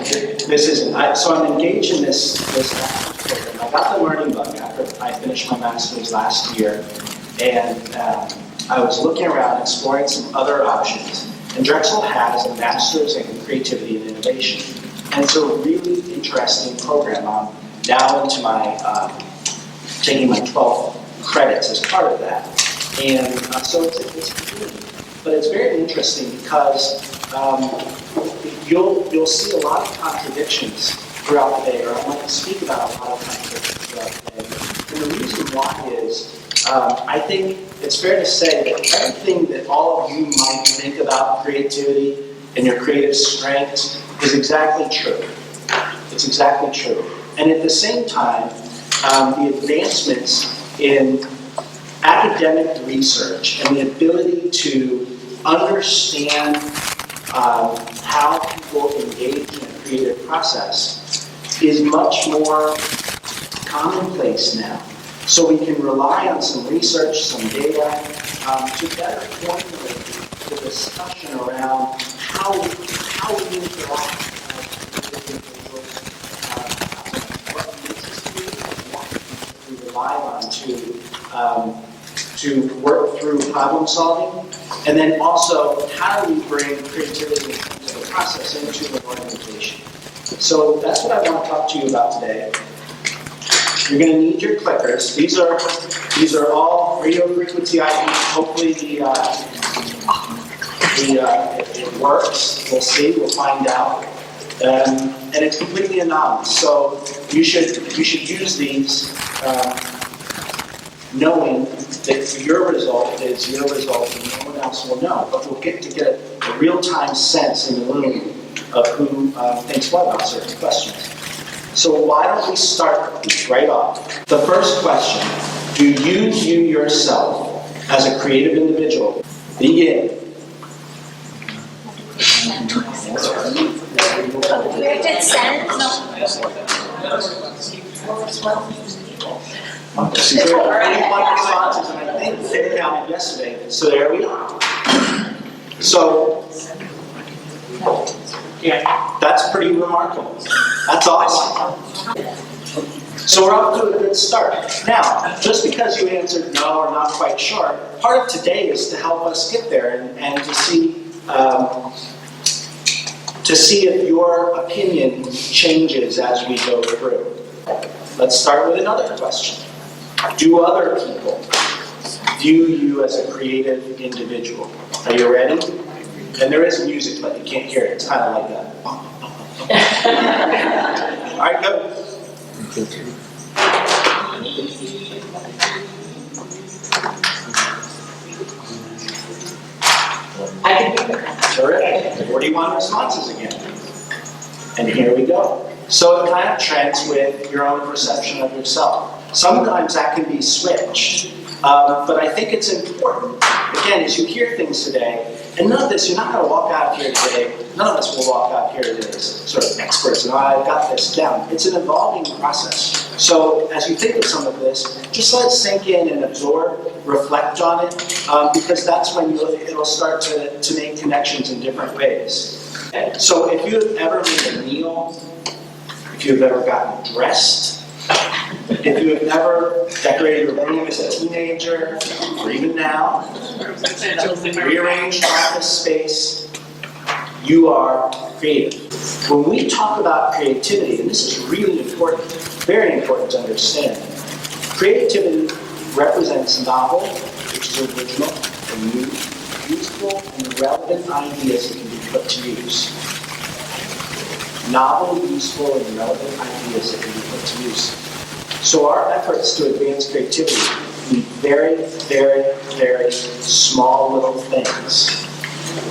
this isn't. So I'm engaged in this program. I got the learning bug after I finished my master's last year, and I was looking around, exploring some other options. And Drexel has a master's in creativity and innovation. And it's a really interesting program. I'm now into my, taking my 12 credits as part of that. And so it's good. But it's very interesting because you'll see a lot of contradictions throughout the day, or I might speak about a lot of contradictions throughout the day. And the reason why is, I think it's fair to say that everything that all of you might think about creativity and your creative strengths is exactly true. It's exactly true. And at the same time, the advancements in academic research and the ability to understand how people engage in a creative process is much more commonplace now. So we can rely on some research, some data, to better formulate the discussion around how we interact with individuals, what makes us creative, what we rely on to work through problem solving, and then also how do we bring creativity in terms of the process into an organization. So that's what I want to talk to you about today. You're going to need your clickers. These are all radio frequency IDs. Hopefully it works. We'll see. We'll find out. And it's completely anonymous. So you should use these knowing that your result is your result and no one else will know. But we'll get a real-time sense in the room of who thinks what about certain questions. So why don't we start right off? The first question, do you view yourself as a creative individual? Begin. Directed send? See, there are 81 responses, and I think they counted yesterday. So there we are. So, yeah, that's pretty remarkable. That's awesome. So we're off to a good start. Now, just because you answered no or not quite sure, part of today is to help us get there and to see if your opinion changes as we go through. Let's start with another question. Do other people view you as a creative individual? Are you ready? And there is music, but you can't hear it. It's kind of like that. All right, go. I can do it. Terrific. 41 responses again. And here we go. So it kind of trends with your own perception of yourself. Sometimes that can be switched. But I think it's important, again, as you hear things today, and none of this, you're not going to walk out here today, none of us will walk out here today as sort of experts, and I've got this down. It's an evolving process. So as you think of some of this, just let it sink in and absorb, reflect on it, because that's when it'll start to make connections in different ways. So if you've ever made a meal, if you've ever gotten dressed, if you have never decorated your room as a teenager, or even now, rearranged office space, you are creative. When we talk about creativity, and this is really important, very important to understand, creativity represents novel, which is original, and new, useful, and relevant ideas that can be put to use. Novel, useful, and relevant ideas that can be put to use. So our efforts to advance creativity need very, very, very small little things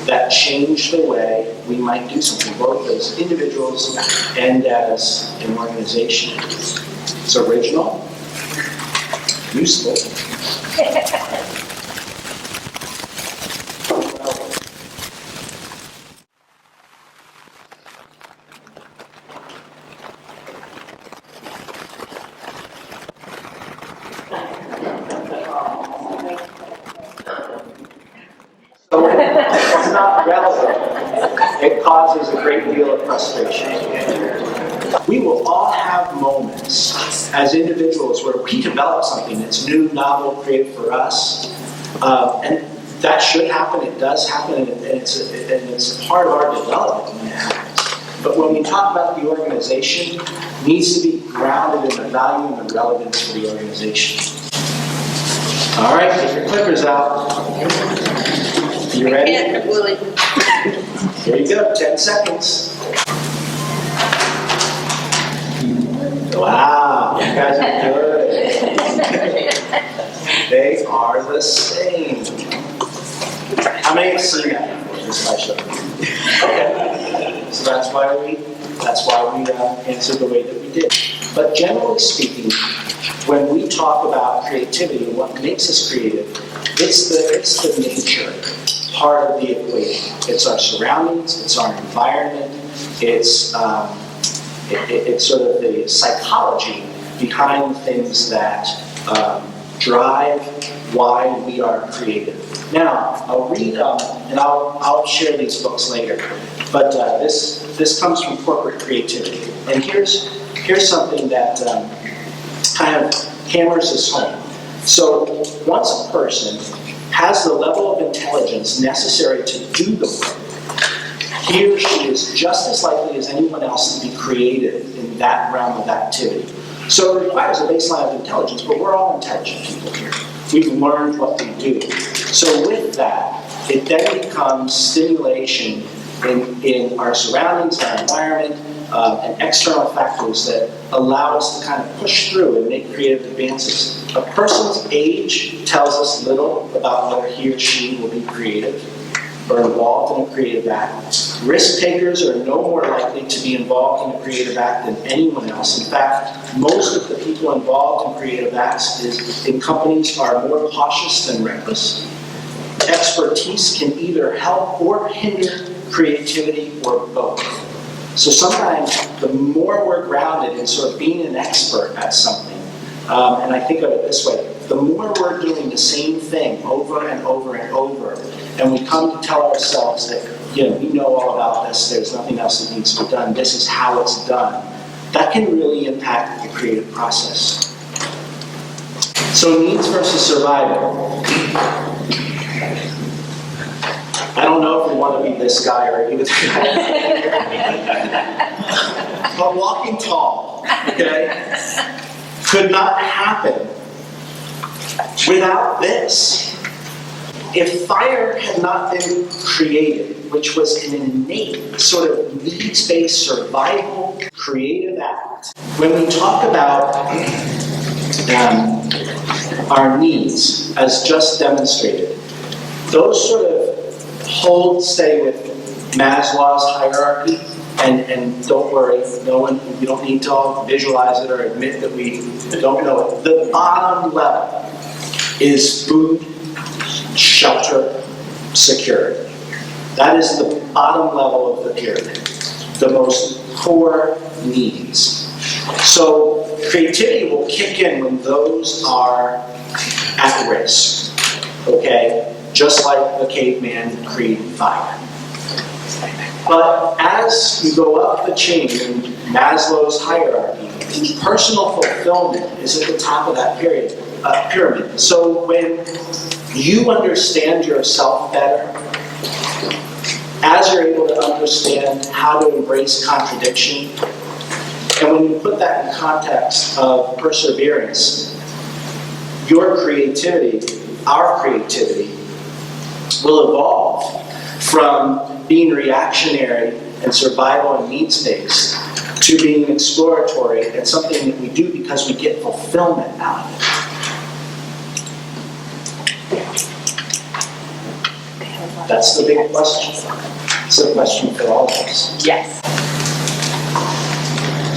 that change the way we might do something, both as individuals and as an organization. It's original, useful, so it's not relevant. it causes a great deal of frustration. We will all have moments as individuals where we develop something that's new, novel, creative for us. And that should happen, it does happen, and it's part of our development when it happens. But when we talk about the organization, it needs to be grounded in the value and the relevance for the organization. All right, get your clickers out. You ready? Here you go, 10 seconds. Wow, you guys are good. They are the same. How many have seen that before? This I showed you. Okay. So that's why we answered the way that we did. But generally speaking, when we talk about creativity and what makes us creative, it's the nature part of the equation. It's our surroundings, it's our environment, it's sort of the psychology behind things that drive why we are creative. Now, I'll read, and I'll share these books later, but this comes from Corporate Creativity. And here's something that kind of hammers this home. So once a person has the level of intelligence necessary to do the work, he or she is just as likely as anyone else to be creative in that realm of activity. So it requires a baseline of intelligence, but we're all intelligent people here. We've learned what we do. So with that, it then becomes stimulation in our surroundings, our environment, and external factors that allow us to kind of push through and make creative advances. A person's age tells us little about whether he or she will be creative or involved in a creative act. Risk takers are no more likely to be involved in a creative act than anyone else. In fact, most of the people involved in creative acts in companies are more cautious than reckless. Expertise can either help or hinder creativity or both. So sometimes the more we're grounded in sort of being an expert at something, and I think of it this way, the more we're doing the same thing over and over and over, and we come to tell ourselves that, we know all about this, there's nothing else that needs to be done, this is how it's done, that can really impact the creative process. So needs versus survival. I don't know if we want to be this guy or you this guy. But walking tall, okay, could not happen without this. If fire had not been created, which was an innate sort of needs-based survival creative act, when we talk about our needs as just demonstrated, those sort of hold steady with Maslow's hierarchy, and don't worry, we don't need to all visualize it or admit that we don't know it. The bottom level is food, shelter, security. That is the bottom level of the pyramid, the most core needs. So creativity will kick in when those are at risk, okay? Just like the caveman creating fire. But as you go up the chain in Maslow's hierarchy, personal fulfillment is at the top of that pyramid. So when you understand yourself better, as you're able to understand how to embrace contradiction, and when you put that in context of perseverance, your creativity, our creativity, will evolve from being reactionary and survival and needs-based to being exploratory and something that we do because we get fulfillment out of it. That's the big question. It's a question for all of us. Yes.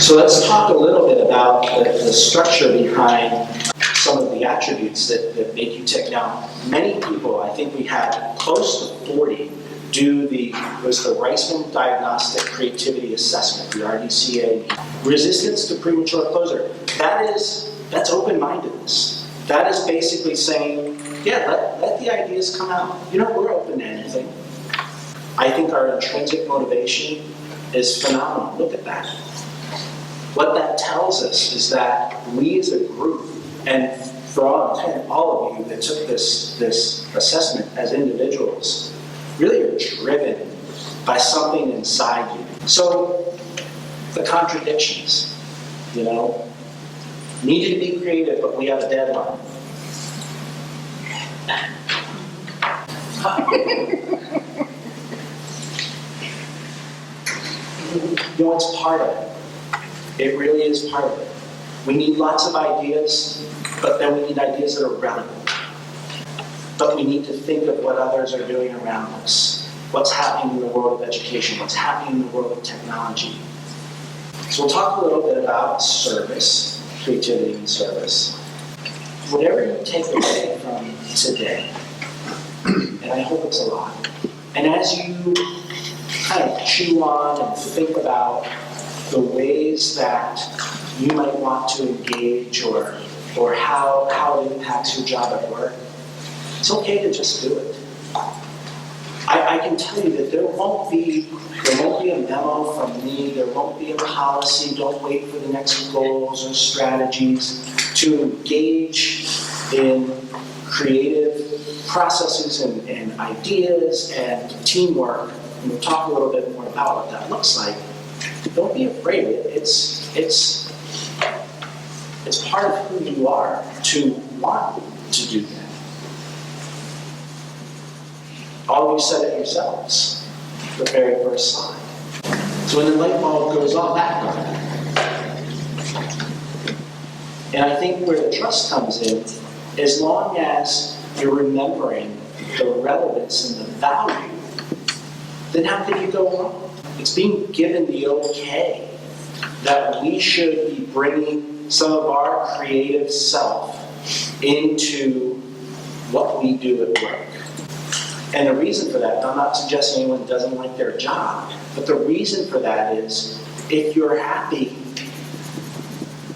So let's talk a little bit about the structure behind some of the attributes that make you tick. Now, many people, I think we had close to 40, do the Reisman Diagnostic Creativity Assessment, the RDCA. Resistance to premature closure. That's open-mindedness. That is basically saying, yeah, let the ideas come out. We're open to anything. I think our intrinsic motivation is phenomenal. Look at that. What that tells us is that we as a group, and for all of you that took this assessment as individuals, really are driven by something inside you. So the contradictions, need you to be creative, but we have a deadline. It's part of it. It really is part of it. We need lots of ideas, but then we need ideas that are relevant. But we need to think of what others are doing around us, what's happening in the world of education, what's happening in the world of technology. So we'll talk a little bit about service, creativity and service. Whatever you take away from today, and I hope it's a lot, and as you kind of chew on and think about the ways that you might want to engage or how it impacts your job at work, it's okay to just do it. I can tell you that there won't be a memo from me, there won't be a policy, don't wait for the next goals or strategies to engage in creative processes and ideas and teamwork. And we'll talk a little bit more about what that looks like. Don't be afraid. It's part of who you are to want to do that. All you said it yourselves, the very first slide. So when the light bulb goes off, that goes. And I think where the trust comes in, as long as you're remembering the relevance and the value, then how could you go wrong? It's being given the okay that we should be bringing some of our creative self into what we do at work. And the reason for that, I'm not suggesting anyone doesn't like their job, but the reason for that is if you're happy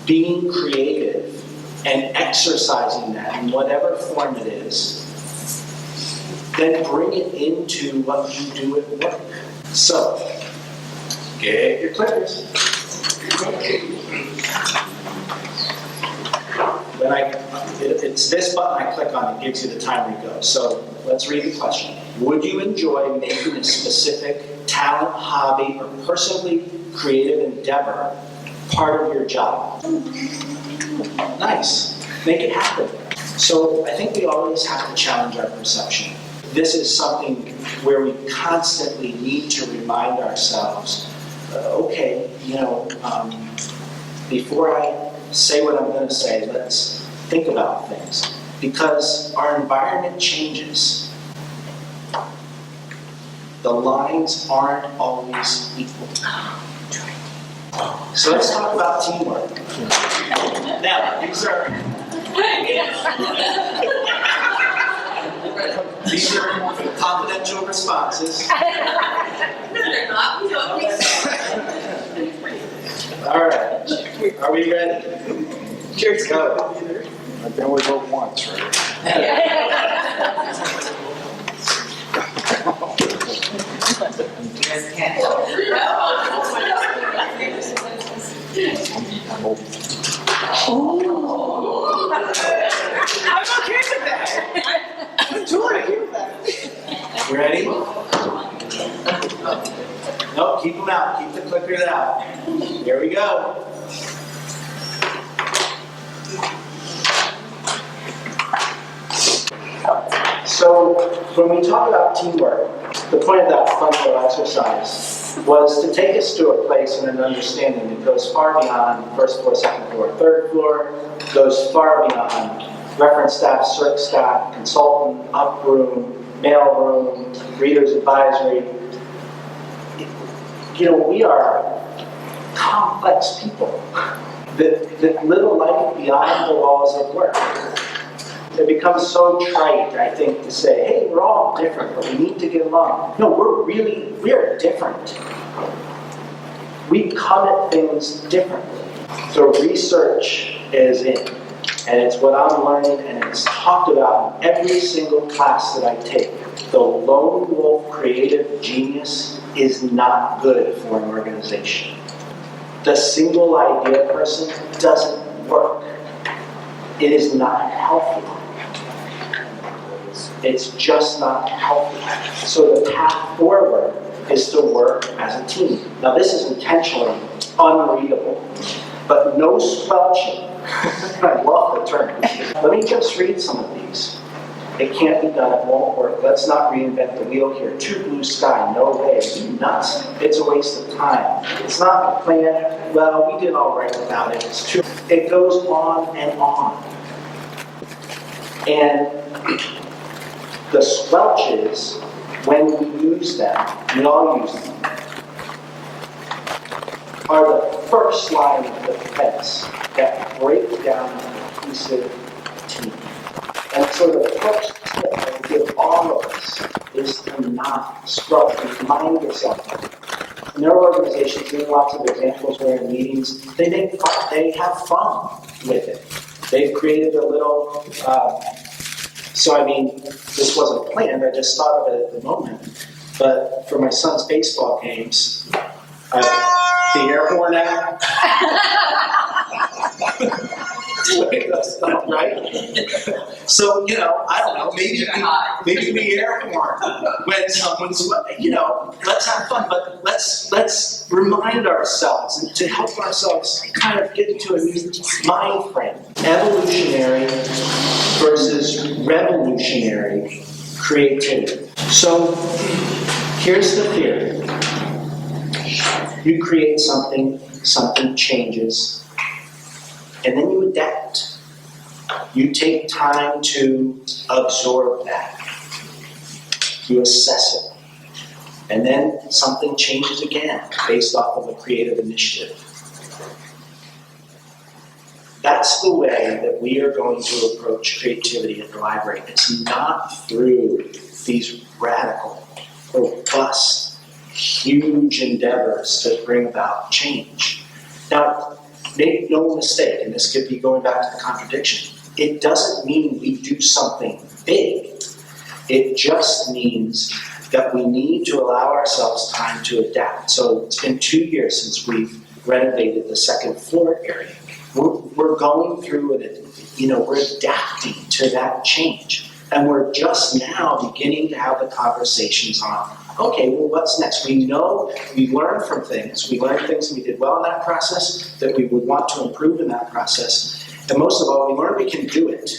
being creative and exercising that in whatever form it is, then bring it into what you do at work. So, get your clickers. It's this button I click on, it gives you the timer to go. So let's read the question. Would you enjoy making a specific talent, hobby, or personally creative endeavor part of your job? Nice. Make it happen. So I think we always have to challenge our perception. This is something where we constantly need to remind ourselves, before I say what I'm going to say, let's think about things. Because our environment changes. The lines aren't always equal. So let's talk about teamwork. Now, these are confidential responses. They're not. All right. Are we ready? Cheers, go. I can only vote once, right? I'm okay with that. I'm totally okay with that. You ready? Nope, keep them out. Keep the clickers out. Here we go. So, when we talk about teamwork, the point of that fun little exercise was to take us to a place and an understanding that goes far beyond first floor, second floor, third floor, goes far beyond reference staff, circ staff, consultant, up room, mail room, reader's advisory. We are complex people that live a life beyond the walls of work. It becomes so trite, I think, to say, hey, we're all different, but we need to get along. No, we are different. We come at things differently. The research is in, and it's what I'm learning, and it's talked about in every single class that I take. the lone wolf creative genius is not good for an organization. The single idea person doesn't work. It is not healthy. It's just not healthy. So the path forward is to work as a team. Now this is intentionally unreadable, but no squelching. I love the term. Let me just read some of these. It can't be done, it won't work. Let's not reinvent the wheel here. Too blue sky, no way. Are you nuts? It's a waste of time. It's not a plan. Well, we did all right without it. It's too. It goes on and on. And the squelches, when we use them, we all use them, are the first line of defense that break down a cohesive team. And so the first tip I would give all of us is to not squelch. Remind yourself. In their organizations, there are lots of examples where in meetings, they make fun, they have fun with it. They've created a little, so I mean, this wasn't planned, I just thought of it at the moment. But for my son's baseball games, the air horn out. Right? So, I don't know, maybe the air horn when someone's, let's have fun, but let's remind ourselves and to help ourselves kind of get into a new mind frame. Evolutionary versus revolutionary creativity. So, here's the theory. You create something changes, and then you adapt. You take time to absorb that. You assess it. And then something changes again based off of a creative initiative. That's the way that we are going to approach creativity at the library. It's not through these radical, robust, huge endeavors to bring about change. Now, make no mistake, and this could be going back to the contradiction, it doesn't mean we do something big. It just means that we need to allow ourselves time to adapt. So it's been 2 years since we've renovated the second floor area. We're going through it, we're adapting to that change. And we're just now beginning to have the conversations on, okay, well, what's next? We know we learn from things. We learned things we did well in that process that we would want to improve in that process. And most of all, we learned we can do it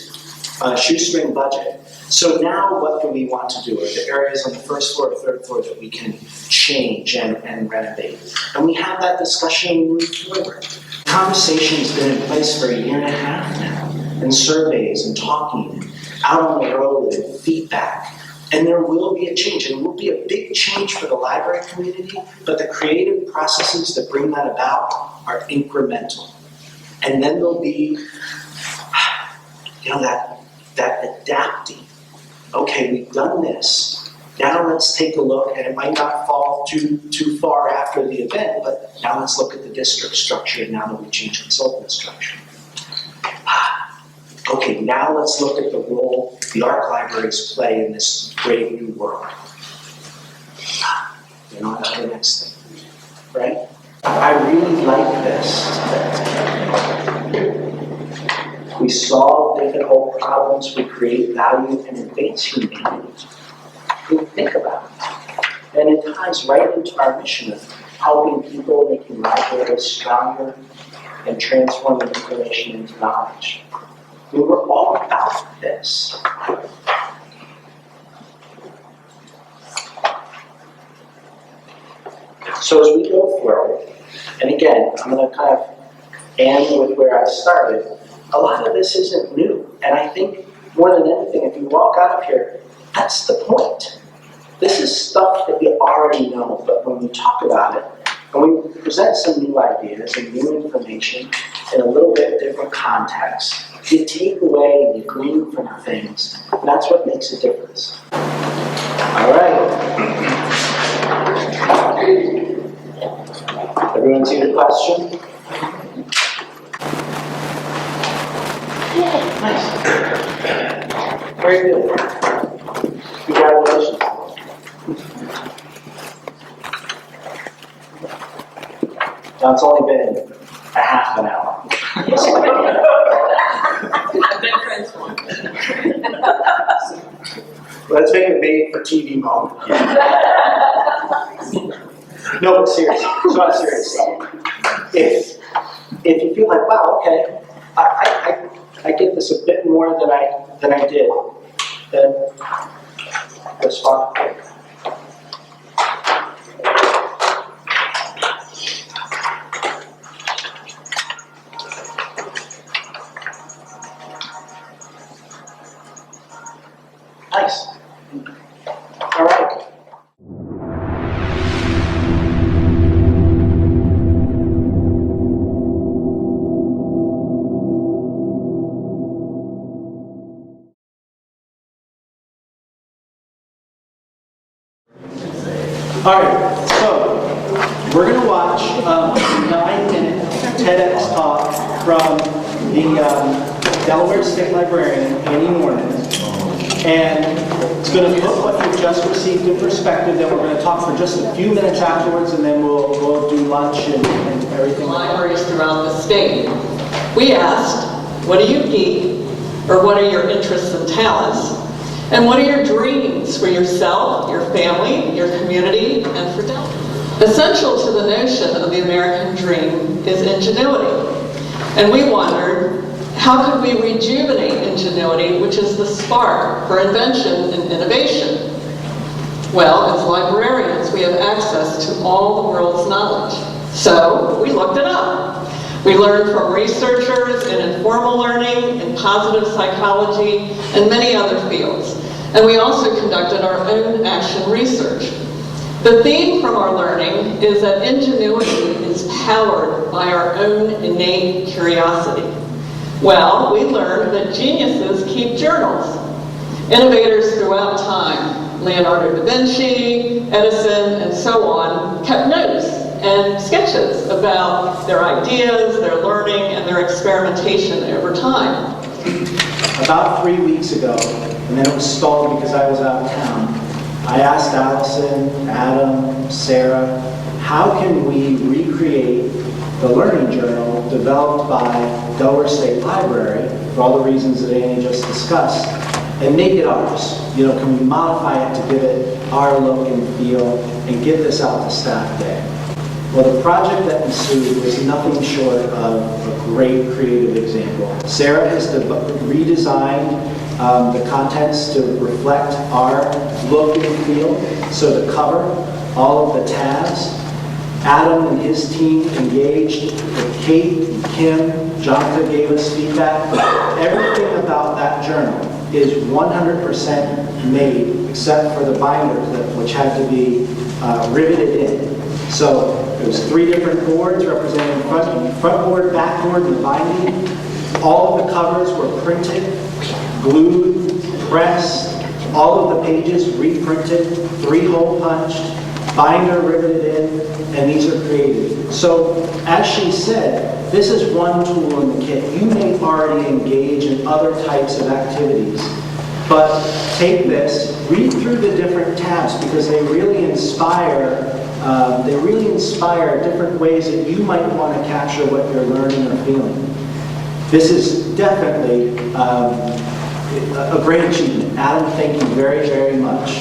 on a shoestring budget. So now what do we want to do? Are there areas on the first floor or third floor that we can change and renovate? And we have that discussion and move forward. The conversation has been in place for 1.5 years now, and surveys and talking, and out on the road and feedback. And there will be a change, and it will be a big change for the library community, but the creative processes that bring that about are incremental. And then there'll be, that adapting. Okay, we've done this. Now let's take a look, and it might not fall too far after the event, but now let's look at the district structure now that we changed consultant structure. Okay, now let's look at the role the art libraries play in this great new world. On to the next thing, right? I really like this. We solve difficult problems, we create value, and advance humanity. We think about it. And it ties right into our mission of helping people, making libraries stronger, and transforming information into knowledge. We were all about this. So as we go forward, and again, I'm going to kind of end with where I started, a lot of this isn't new. And I think more than anything, if you walk out of here, that's the point. This is stuff that you already know, but when we talk about it, and we present some new ideas and new information in a little bit different context, you take away and you glean from things, and that's what makes a difference. All right. Everyone see the question? Nice. Very good. Congratulations. Now, it's only been a half an hour. I've been friends once. Let's make it made for TV moment. No, but seriously, so I'm serious. If you feel like, wow, okay, I get this a bit more than I did, then that's fine. Nice. All right. All right, so we're going to watch a 9-minute TEDx talk from the Delaware State Librarian, Annie Norman. And it's going to put what you've just received in perspective. Then we're going to talk for just a few minutes afterwards, and then we'll do lunch and everything. Libraries throughout the state. We asked, what do you geek, or what are your interests and talents? And what are your dreams for yourself, your family, your community, and for Delaware? Essential to the notion of the American dream is ingenuity. And we wondered, how could we rejuvenate ingenuity, which is the spark for invention and innovation? Well, as librarians, we have access to all the world's knowledge. So we looked it up. We learned from researchers in informal learning, in positive psychology, and many other fields. And we also conducted our own action research. The theme from our learning is that ingenuity is powered by our own innate curiosity. Well, we learned that geniuses keep journals. Innovators throughout time, Leonardo da Vinci, Edison, and so on, kept notes and sketches about their ideas, their learning, and their experimentation over time. About 3 weeks ago, and then it was stalled because I was out of town, I asked Allison, Adam, Sarah, how can we recreate the learning journal developed by Delaware State Library, for all the reasons that Annie just discussed, and make it ours? You know, can we modify it to give it our look and feel and get this out to staff day? Well, the project that ensued was nothing short of a great creative example. Sarah has redesigned the contents to reflect our look and feel. So the cover, all of the tabs, Adam and his team engaged with Kate and Kim. Jonathan gave us feedback. Everything about that journal is 100% made except for the binder clip, which had to be riveted in. So it was 3 different boards representing front board, back board, and the binding. All of the covers were printed, glued, pressed, all of the pages reprinted, 3-hole punched, binder riveted in, and these are created. So, as she said, this is one tool in the kit. You may already engage in other types of activities, but take this, read through the different tabs because they really inspire different ways that you might want to capture what you're learning or feeling. This is definitely a great achievement. Adam, thank you very, very much.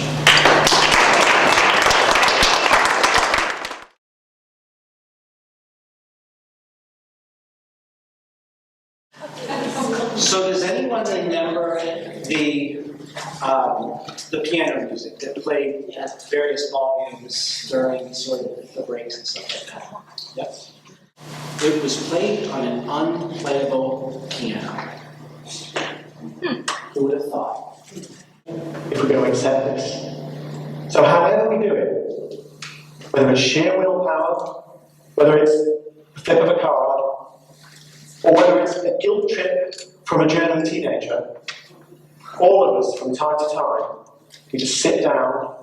So does anyone remember the piano music that played at various volumes during sort of the breaks and stuff like that? Yep. It was played on an unplayable piano. Who would have thought? If we're going to accept this. So however we do it, whether it's sheer willpower, whether it's the flip of a card, or whether it's a guilt trip from a German teenager, all of us from time to time need to sit down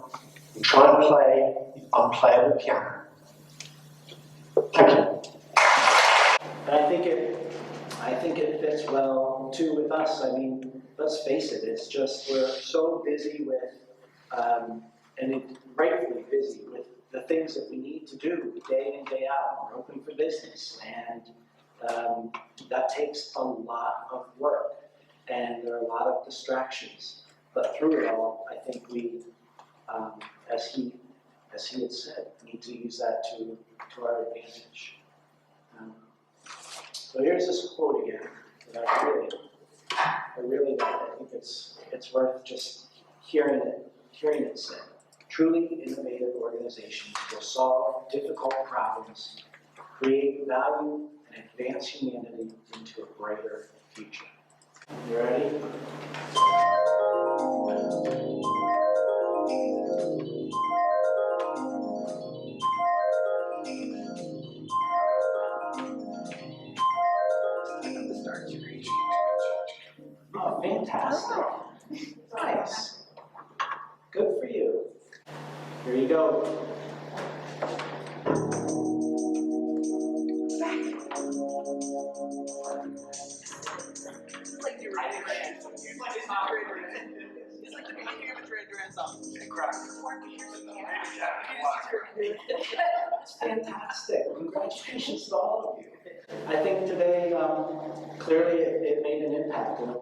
and try and play the unplayable piano. Thank you. And I think it fits well too with us. I mean, let's face it, it's just we're so busy with and rightfully busy with the things that we need to do day in, day out. We're open for business, and that takes a lot of work, and there are a lot of distractions. But through it all, I think we, as he had said, need to use that to our advantage. So here's this quote again that I really like. I think it's worth just hearing it said. Truly innovative organizations will solve difficult problems, create value, and advance humanity into a brighter future. You ready? Oh, fantastic. Nice. Good for you. Here you go. It's like you're writing it's like it's not It's like the beginning of a Duran Duran song. That's fantastic. Congratulations to all of you. I think today, clearly it made an impact in a